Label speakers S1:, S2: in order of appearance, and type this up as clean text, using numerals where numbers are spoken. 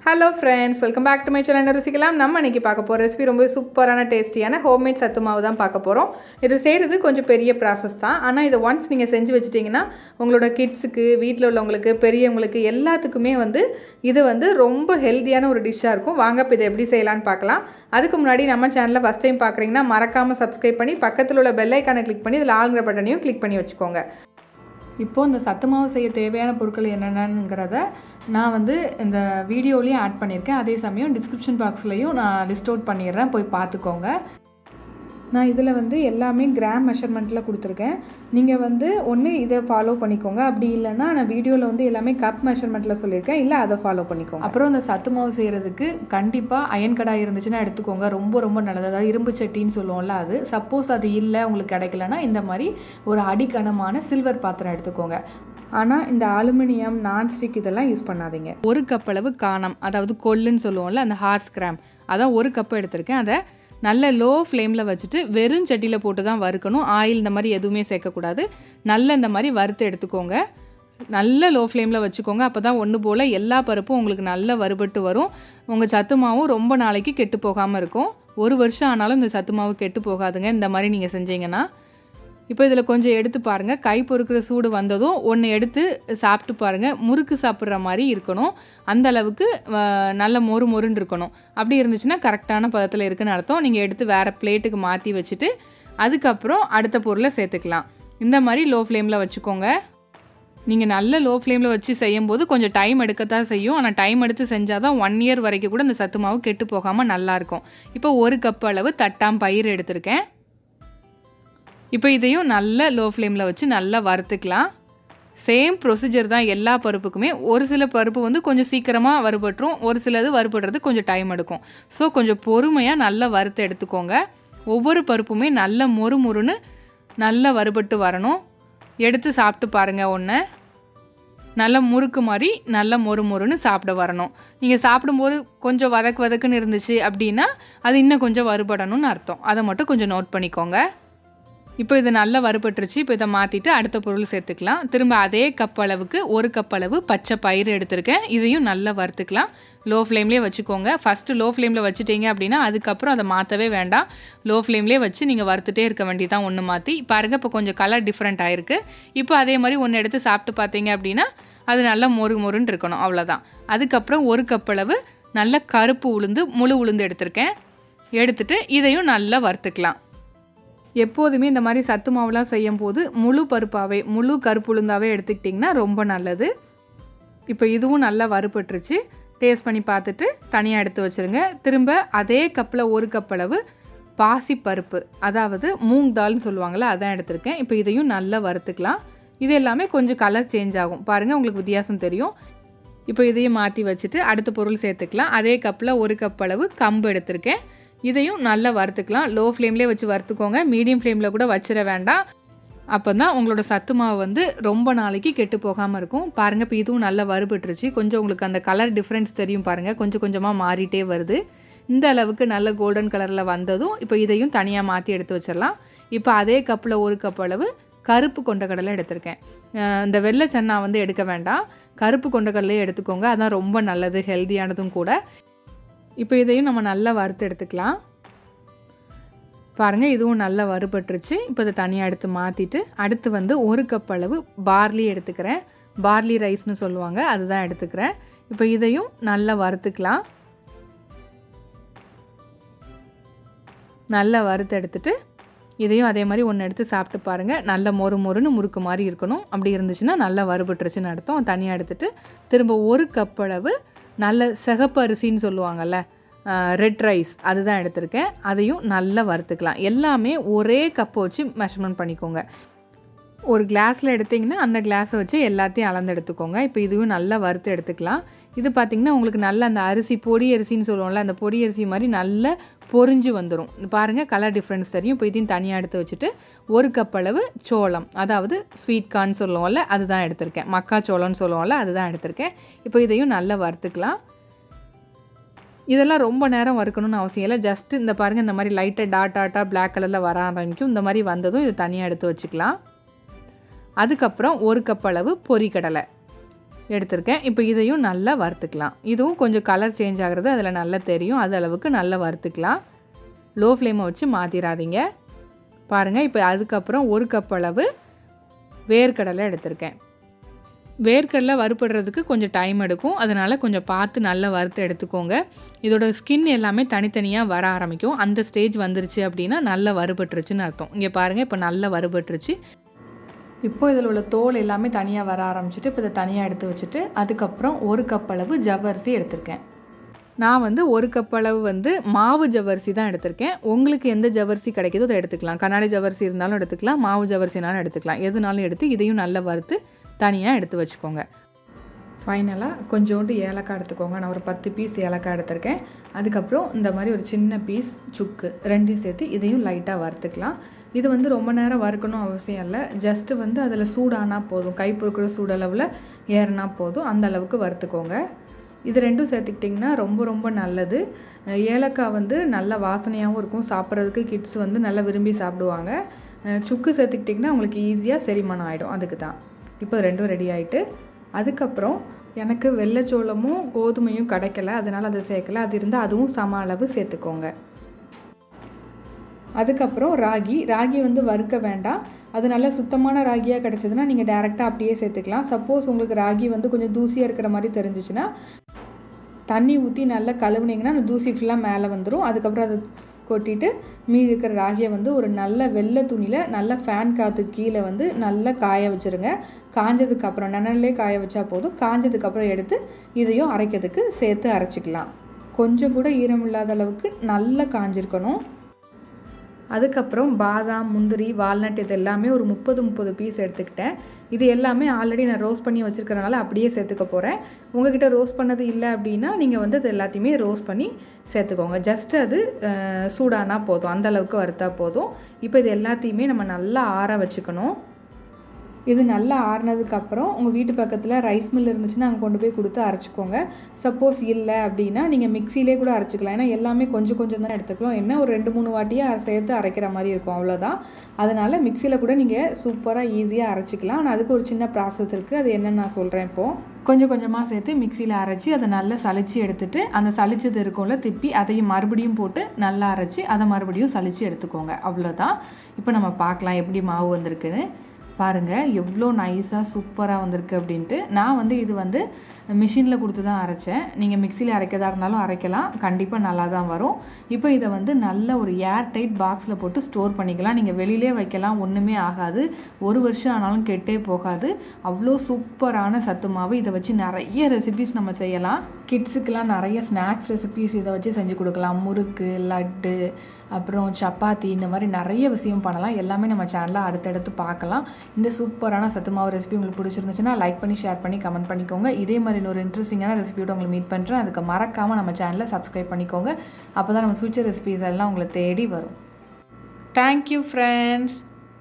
S1: Hello friends, welcome back to my channel Rusikkalam. நம்ம இன்னைக்கு பார்க்க போற ரெசிபி ரொம்ப சூப்பரான டேஸ்டியான ஹோம்மேட் சத்து மாவு தான் பார்க்க போறோம். இது செய்யிறது கொஞ்சம் பெரிய process தான். ஆனா இத once நீங்க செஞ்சு வச்சிட்டீங்கன்னா உங்களோட கிட்ஸ்க்கு, வீட்ல உள்ளவங்களுக்கு, பெரியவங்களுக்கு எல்லாத்துக்குமே இது ரொம்ப ஹெல்தியான ஒரு டிஷ்ஷா இருக்கும். வாங்க இப்ப இத எப்படி செய்யலாம்னு பார்க்கலாம். அதுக்கு முன்னாடி நம்ம சேனலை first time பார்க்கறீங்கன்னா மறக்காம subscribe பண்ணி பக்கத்துல உள்ள bell icon-ஐ click பண்ணி இதுல ஆல்ங்கற பட்டனையும் click பண்ணி வச்சுக்கோங்க. இப்போ இந்த சத்து மாவு செய்ய தேவையான பொருட்கள் என்னென்னங்கறத நான் இந்த வீடியோலயே ஆட் பண்ணிருக்கேன். அதே சமயம் டிஸ்கிரிப்ஷன் பாக்ஸ்லயும் நான் லிஸ்ட் அவுட் பண்ணிறேன், போய் பார்த்துக்கோங்க. நான் இதுல எல்லாமே கிராம் மெஷர்மென்ட்ல கொடுத்திருக்கேன். நீங்க ஒண்ணு இத ஃபாலோ பண்ணிக்கோங்க. அப்படி இல்லனா நான் வீடியோல எல்லாமே கப் மெஷர்மென்ட்ல சொல்லிருக்கேன். இல்ல அத ஃபாலோ பண்ணிக்கோங்க. அப்புறம் இந்த சத்து மாவு செய்யிறதுக்கு கண்டிப்பா அயன் கடாய் இருந்துச்சுனா எடுத்துக்கோங்க. ரொம்ப நல்லது. அதாவது இரும்பு சட்டின்னு சொல்லுவோம்ல அது. சப்போஸ் அது இல்ல உங்களுக்கு கிடைக்கலனா இந்த மாதிரி ஒரு அடிகனமான சில்வர் பாத்திரம் எடுத்துக்கோங்க. ஆனா இந்த அலுமினியம் நான்ஸ்டிக் இதெல்லாம் யூஸ் பண்ணாதீங்க. ஒரு கப் அளவு காணம், அதாவது கொள்ளுன்னு சொல்லுவோம்ல, அந்த ஹார்ஸ் கிராம், அதான் ஒரு கப் எடுத்திருக்கேன். அதை நல்ல லோ ஃப்ளேமில் வச்சுட்டு வெறும் சட்டியில் போட்டு தான் வறுக்கணும். ஆயில் இந்த மாதிரி எதுவுமே சேர்க்கக்கூடாது. நல்ல இந்த மாதிரி வறுத்து எடுத்துக்கோங்க. நல்ல லோ ஃப்ளேமில் வச்சுக்கோங்க. அப்போ தான் ஒன்று போல் எல்லா பருப்பும் உங்களுக்கு நல்ல வறுபட்டு வரும். உங்கள் சத்து மாவும் ரொம்ப நாளைக்கு கெட்டு போகாமல் இருக்கும். 1 வருஷம் ஆனாலும் இந்த சத்து மாவு கெட்டு போகாதுங்க, இந்த மாதிரி நீங்கள் செஞ்சீங்கன்னா. இப்போ இதில் கொஞ்சம் எடுத்து பாருங்கள். கை பொறுக்கிற சூடு வந்ததும் ஒன்று எடுத்து சாப்பிட்டு பாருங்கள். முறுக்கு சாப்பிட்ற மாதிரி இருக்கணும். அந்த அளவுக்கு நல்ல மொறுன்னு இருக்கணும். அப்படி இருந்துச்சுன்னா கரெக்டான பதத்தில் இருக்குன்னு அர்த்தம். நீங்கள் எடுத்து வேறு பிளேட்டுக்கு மாற்றி வச்சுட்டு அதுக்கப்புறம் அடுத்த பொருளை சேர்த்துக்கலாம். இந்த மாதிரி லோ ஃப்ளேமில் வச்சுக்கோங்க. நீங்கள் நல்ல லோ ஃப்ளேமில் வச்சு செய்யும்போது கொஞ்சம் டைம் எடுக்கத்தான் செய்யும். ஆனால் டைம் எடுத்து செஞ்சால் தான் 1 இயர் வரைக்கும் கூட இந்த சத்து மாவு கெட்டு போகாமல் நல்லாயிருக்கும். இப்போ 1 கப் அளவு தட்டாம் பயிர் எடுத்திருக்கேன். இப்போ இதையும் நல்ல லோ ஃப்ளேமில் வச்சு நல்லா வறுத்துக்கலாம். சேம் ப்ரொசீஜர் தான் எல்லா பருப்புக்குமே. ஒரு சில பருப்பு கொஞ்சம் சீக்கிரமாக வறுபட்டுரும், ஒரு சிலது வறுபடுறது கொஞ்சம் டைம் எடுக்கும். ஸோ கொஞ்சம் பொறுமையாக நல்லா வறுத்து எடுத்துக்கோங்க. ஒவ்வொரு பருப்புமே நல்ல மொறுன்னு நல்லா வறுபட்டு வரணும். எடுத்து சாப்பிட்டு பாருங்கள். ஒன்று நல்ல முறுக்கு மாதிரி நல்ல மொறுன்னு சாப்பிட வரணும். நீங்கள் சாப்பிடும்போது கொஞ்சம் வதக்குன்னு இருந்துச்சு அப்படின்னா அது இன்னும் கொஞ்சம் வறுபடணும்னு அர்த்தம். அதை மட்டும் கொஞ்சம் நோட் பண்ணிக்கோங்க. இப்போ இது நல்லா வறுபட்டுருச்சு. இப்போ இதை மாற்றிட்டு அடுத்த பொருள் சேர்த்துக்கலாம். திரும்ப அதே கப் அளவுக்கு 1 கப் அளவு பச்சை பயிறு எடுத்திருக்கேன். இதையும் நல்லா வறுத்துக்கலாம். லோ ஃப்ளேம்லேயே வச்சுக்கோங்க. ஃபஸ்ட்டு லோ ஃப்ளேமில் வச்சுட்டீங்க அப்படின்னா அதுக்கப்புறம் அதை மாற்றவே வேண்டாம். லோ ஃப்ளேம்லேயே வச்சு நீங்கள் வறுத்துட்டே இருக்க வேண்டியதான். ஒன்று மாற்றி பாருங்கள். இப்போ கொஞ்சம் கலர் டிஃப்ரெண்ட் ஆகிருக்கு. இப்போ அதே மாதிரி ஒன்று எடுத்து சாப்பிட்டு பார்த்தீங்க அப்படின்னா அது நல்லா மொறுன்னு இருக்கணும். அவ்வளோதான். அதுக்கப்புறம் 1 கப் அளவு நல்ல கருப்பு உளுந்து, முழு உளுந்து எடுத்திருக்கேன். எடுத்துட்டு இதையும் நல்லா வறுத்துக்கலாம். எப்போதுமே இந்த மாதிரி சத்து மாவுலாம் செய்யும் போது முழு பருப்பாகவே, முழு கருப்பு உளுந்தாவே எடுத்துக்கிட்டிங்கன்னா ரொம்ப நல்லது. இப்போ இதுவும் நல்லா வறுபட்டுருச்சு. டேஸ்ட் பண்ணி பார்த்துட்டு தனியாக எடுத்து வச்சுருங்க. திரும்ப அதே கப்பில் 1 கப் அளவு பாசிப்பருப்பு, அதாவது மூங் தால்னு சொல்லுவாங்கள்ல, அதான் எடுத்திருக்கேன். இப்போ இதையும் நல்லா வறுத்துக்கலாம். இது எல்லாமே கொஞ்சம் கலர் சேஞ்ச் ஆகும். பாருங்கள், உங்களுக்கு வித்தியாசம் தெரியும். இப்போ இதையும் மாற்றி வச்சுட்டு அடுத்த பொருள் சேர்த்துக்கலாம். அதே கப்பில் 1 கப் அளவு கம்பு எடுத்திருக்கேன். இதையும் நல்லா வறுத்துக்கலாம். லோ ஃப்ளேம்லேயே வச்சு வறுத்துக்கோங்க. மீடியம் ஃப்ளேமில் கூட வச்சிட வேண்டாம். அப்போ தான் உங்களோட சத்து மாவு ரொம்ப நாளைக்கு கெட்டு போகாமல் இருக்கும். பாருங்கள், இப்போ இதுவும் நல்லா வறுபட்டுருச்சு. கொஞ்சம் உங்களுக்கு அந்த கலர் டிஃப்ரென்ஸ் தெரியும் பாருங்கள். கொஞ்சமாக மாறிட்டே வருது. இந்த அளவுக்கு நல்ல கோல்டன் கலரில் வந்ததும் இப்போ இதையும் தனியாக மாற்றி எடுத்து வச்சிடலாம். இப்போ அதே கப்பில் 1 கப் அளவு கருப்பு கொண்டக்கடலை எடுத்திருக்கேன். இந்த வெள்ளை சன்னா எடுக்க வேண்டாம். கருப்பு கொண்டக்கடலையே எடுத்துக்கோங்க. அதான் ரொம்ப நல்லது, ஹெல்தியானதும் கூட. இப்போ இதையும் நம்ம நல்லா வறுத்து எடுத்துக்கலாம். பாருங்கள், இதுவும் நல்லா வறுபட்டுருச்சு. இப்போ இதை தனியாக எடுத்து மாற்றிட்டு அடுத்து 1 கப் அளவு பார்லி எடுத்துக்கிறேன். பார்லி ரைஸ்னு சொல்லுவாங்க, அதுதான் எடுத்துக்கிறேன். இப்போ இதையும் நல்லா வறுத்துக்கலாம். நல்லா வறுத்து எடுத்துட்டு இதையும் அதே மாதிரி ஒன்று எடுத்து சாப்பிட்டு பாருங்கள். நல்ல மொறுன்னு முறுக்கு மாதிரி இருக்கணும். அப்படி இருந்துச்சுன்னா நல்லா வறுபட்டுருச்சுன்னு அர்த்தம். தனியாக எடுத்துட்டு திரும்ப 1 கப் அளவு நல்ல சிகப்பு அரிசின்னு சொல்லுவாங்கள்ல, ரெட் ரைஸ், அதுதான் எடுத்திருக்கேன். அதையும் நல்லா வறுத்துக்கலாம். எல்லாமே ஒரே கப்பை வச்சு மெஷர்மெண்ட் பண்ணிக்கோங்க. ஒரு கிளாஸில் எடுத்திங்கன்னா அந்த கிளாஸை வச்சு எல்லாத்தையும் அளந்து எடுத்துக்கோங்க. இப்போ இதுவும் நல்லா வறுத்து எடுத்துக்கலாம். இது பார்த்திங்கன்னா உங்களுக்கு நல்ல அந்த அரிசி, பொடி அரிசின்னு சொல்லுவோம்ல, அந்த பொடி அரிசி மாதிரி நல்ல பொரிஞ்சு வந்துடும். பாருங்கள், கலர் டிஃப்ரென்ஸ் தெரியும். இப்போ இதையும் தனியாக எடுத்து வச்சுட்டு 1 கப் அளவு சோளம், அதாவது ஸ்வீட் கார்ன் சொல்லுவோம்ல, அதுதான் எடுத்திருக்கேன். மக்காச்சோளம்னு சொல்லுவோம்ல, அதுதான் எடுத்திருக்கேன். இப்போ இதையும் நல்லா வறுத்துக்கலாம். இதெல்லாம் ரொம்ப நேரம் வறுக்கணும்னு அவசியம் இல்லை. ஜஸ்ட்டு இந்த பாருங்கள், இந்த மாதிரி லைட்டாக டாட்டாக பிளாக் கலரில் வர ஆரம்பிக்கும். இந்த மாதிரி வந்ததும் இது தனியாக எடுத்து வச்சுக்கலாம். அதுக்கப்புறம் 1 கப் அளவு பொரிக்கடலை. எடுத்திருக்கேன். இப்போ இதையும் நல்லா வறுத்துக்கலாம். இதுவும் கொஞ்சம் கலர் சேஞ்ச் ஆகிறது அதில் நல்லா தெரியும். அது அளவுக்கு நல்லா வறுத்துக்கலாம். லோ ஃப்ளேமை வச்சு மாற்றிடாதீங்க. பாருங்கள், இப்போ அதுக்கப்புறம் 1 கப் அளவு வேர்க்கடலை எடுத்திருக்கேன். வேர்க்கடலை வறுபடுறதுக்கு கொஞ்சம் டைம் எடுக்கும். அதனால் கொஞ்சம் பார்த்து நல்லா வறுத்து எடுத்துக்கோங்க. இதோட ஸ்கின் எல்லாமே தனித்தனியாக வர ஆரம்பிக்கும். அந்த ஸ்டேஜ் வந்துருச்சு அப்படின்னா நல்லா வறுபட்டுருச்சுன்னு அர்த்தம். இங்கே பாருங்கள், இப்போ நல்லா வறுபட்டுருச்சு. இப்போ இதில் உள்ள தோல் எல்லாமே தனியாக வர ஆரம்பிச்சிட்டு இப்போ இதை தனியாக எடுத்து வச்சுட்டு அதுக்கப்புறம் 1 கப் அளவு ஜவ்வரிசி எடுத்திருக்கேன். நான் 1 கப் அளவு மாவு ஜவ்வரிசி தான் எடுத்திருக்கேன். உங்களுக்கு எந்த ஜவ்வரிசி கிடைக்குதோ அதை எடுத்துக்கலாம். கண்ணாடி ஜவ்வரிசி இருந்தாலும் எடுத்துக்கலாம், மாவு ஜவ்வரிசினாலும் எடுத்துக்கலாம். எதுனாலும் எடுத்து இதையும் நல்லா வறுத்து தனியாக எடுத்து வச்சுக்கோங்க. ஃபைனலாக கொஞ்சோண்டு ஏலக்காய் எடுத்துக்கோங்க. நான் ஒரு 10 பீஸ் ஏலக்காய் எடுத்திருக்கேன். அதுக்கப்புறம் இந்த மாதிரி ஒரு சின்ன பீஸ் சுக்கு, ரெண்டையும் சேர்த்து இதையும் லைட்டாக வறுத்துக்கலாம். இது ரொம்ப நேரம் வறுக்கணும் அவசியம் இல்லை. ஜஸ்ட்டு அதில் சூடானா போதும், கை பொறுக்கிற சூடளவில் ஏறினா போதும், அந்த அளவுக்கு வறுத்துக்கோங்க. இது ரெண்டும் சேர்த்துக்கிட்டிங்கன்னா ரொம்ப ரொம்ப நல்லது. ஏலக்காய் நல்ல வாசனையாகவும் இருக்கும். சாப்பிட்றதுக்கு கிட்ஸ் நல்லா விரும்பி சாப்பிடுவாங்க. சுக்கு சேர்த்துக்கிட்டிங்கன்னா உங்களுக்கு ஈஸியாக செரிமானம் ஆகிடும். அதுக்கு தான். இப்போ ரெண்டும் ரெடி ஆகிட்டு அதுக்கப்புறம் எனக்கு வெள்ளைச்சோளமும் கோதுமையும் கிடைக்கல, அதனால் அதை சேர்க்கல. அது இருந்தால் அதுவும் சம அளவு சேர்த்துக்கோங்க. அதுக்கப்புறம் ராகி வறுக்க வேண்டாம். அது நல்லா சுத்தமான ராகியாக கிடச்சதுன்னா நீங்கள் டேரெக்டாக அப்படியே சேர்த்துக்கலாம். சப்போஸ் உங்களுக்கு ராகி கொஞ்சம் தூசியாக இருக்கிற மாதிரி தெரிஞ்சிச்சுன்னா தண்ணி ஊற்றி நல்லா கழுவுனீங்கன்னா அந்த தூசி ஃபுல்லாக மேலே வந்துடும். அதுக்கப்புறம் அதை கொட்டிட்டு மீதி இருக்கிற ராகியை ஒரு நல்ல வெள்ளை துணியில் நல்ல ஃபேன் காற்றுக்கு கீழே நல்லா காய வச்சுருங்க. காஞ்சதுக்கப்புறம் நிழல்லே காய வச்சா போதும். காஞ்சதுக்கப்புறம் எடுத்து இதையும் அரைக்கிறதுக்கு சேர்த்து அரைச்சிக்கலாம். கொஞ்சம் கூட ஈரம் இல்லாத அளவுக்கு நல்லா காஞ்சிருக்கணும். அதுக்கப்புறம் பாதாம், முந்திரி, வால்நட் இது எல்லாமே ஒரு 30 பீஸ் எடுத்துக்கிட்டேன். இது எல்லாமே ஆல்ரெடி நான் ரோஸ்ட் பண்ணி வச்சுருக்கறனால அப்படியே சேர்த்துக்க போகிறேன். உங்கள்கிட்ட ரோஸ்ட் பண்ணது இல்லை அப்படின்னா நீங்கள் அது எல்லாத்தையுமே ரோஸ்ட் பண்ணி சேர்த்துக்கோங்க. ஜஸ்ட்டு அது சூடானா போதும், அந்தளவுக்கு வறுத்தா போதும். இப்போ இது எல்லாத்தையுமே நம்ம நல்லா ஆற வச்சுக்கணும். இது நல்லா ஆறுனதுக்கப்புறம் உங்கள் வீட்டு பக்கத்தில் ரைஸ் மில் இருந்துச்சுன்னா அங்கே கொண்டு போய் கொடுத்து அரைச்சிக்கோங்க. சப்போஸ் இல்லை அப்படின்னா நீங்கள் மிக்சியிலே கூட அரைச்சிக்கலாம். ஏன்னா எல்லாமே கொஞ்சம் கொஞ்சம் தான் எடுத்துக்கலாம். என்ன ஒரு 2-3 வாட்டியாக சேர்த்து அரைக்கிற மாதிரி இருக்கும், அவ்வளோதான். அதனால் மிக்சியில் கூட நீங்கள் சூப்பராக ஈஸியாக அரைச்சிக்கலாம். ஆனால் அதுக்கு ஒரு சின்ன ப்ராசஸ் இருக்குது. அது என்னென்னு நான் சொல்கிறேன். இப்போது கொஞ்சம் கொஞ்சமாக சேர்த்து மிக்சியில் அரைச்சி அதை நல்லா சலிச்சு எடுத்துகிட்டு அந்த சலிச்சது இருக்கும்ல திப்பி அதையும் மறுபடியும் போட்டு நல்லா அரைச்சி அதை மறுபடியும் சலிச்சு எடுத்துக்கோங்க. அவ்வளோதான். இப்போ நம்ம பார்க்கலாம் எப்படி மாவு வந்திருக்குன்னு. பாருங்கள் எவ்வளோ நைஸாக சூப்பராக வந்திருக்கு அப்படின்ட்டு. நான் இது மிஷினில் கொடுத்து தான் அரைச்சேன். நீங்கள் மிக்சியில் அரைக்கிறதா இருந்தாலும் அரைக்கலாம், கண்டிப்பாக நல்லா தான் வரும். இப்போ இதை நல்ல ஒரு ஏர் டைட் பாக்ஸில் போட்டு ஸ்டோர் பண்ணிக்கலாம். நீங்கள் வெளியிலே வைக்கலாம், ஒன்றுமே ஆகாது. 1 வருஷம் ஆனாலும் கெட்டே போகாது. அவ்வளோ சூப்பரான சத்து மாவு. இதை வச்சு நிறைய ரெசிபீஸ் நம்ம செய்யலாம். கிட்ஸுக்கெலாம் நிறைய ஸ்நாக்ஸ் ரெசிபீஸ் இதை வச்சு செஞ்சு கொடுக்கலாம். முறுக்கு, லட்டு, அப்புறம் சப்பாத்தி, இந்த மாதிரி நிறைய விஷயம் பண்ணலாம். எல்லாமே நம்ம சேனலில் அடுத்தடுத்து பார்க்கலாம். இந்த சூப்பரான சத்து மாவு ரெசிபி உங்களுக்கு பிடிச்சிருந்துச்சுன்னா லைக் பண்ணி, ஷேர் பண்ணி, கமெண்ட் பண்ணிக்கோங்க. இதே மாதிரி இன்னொரு இன்ட்ரெஸ்டிங்கான ரெசிபியோட உங்களை மீட் பண்ணுறேன். அதுக்கு மறக்காமல் நம்ம சேனலை சப்ஸ்கிரைப் பண்ணிக்கோங்க. அப்போ தான் நம்ம ஃபியூச்சர் ரெசிபீஸ் எல்லாம் உங்களை தேடி வரும். Thank you friends.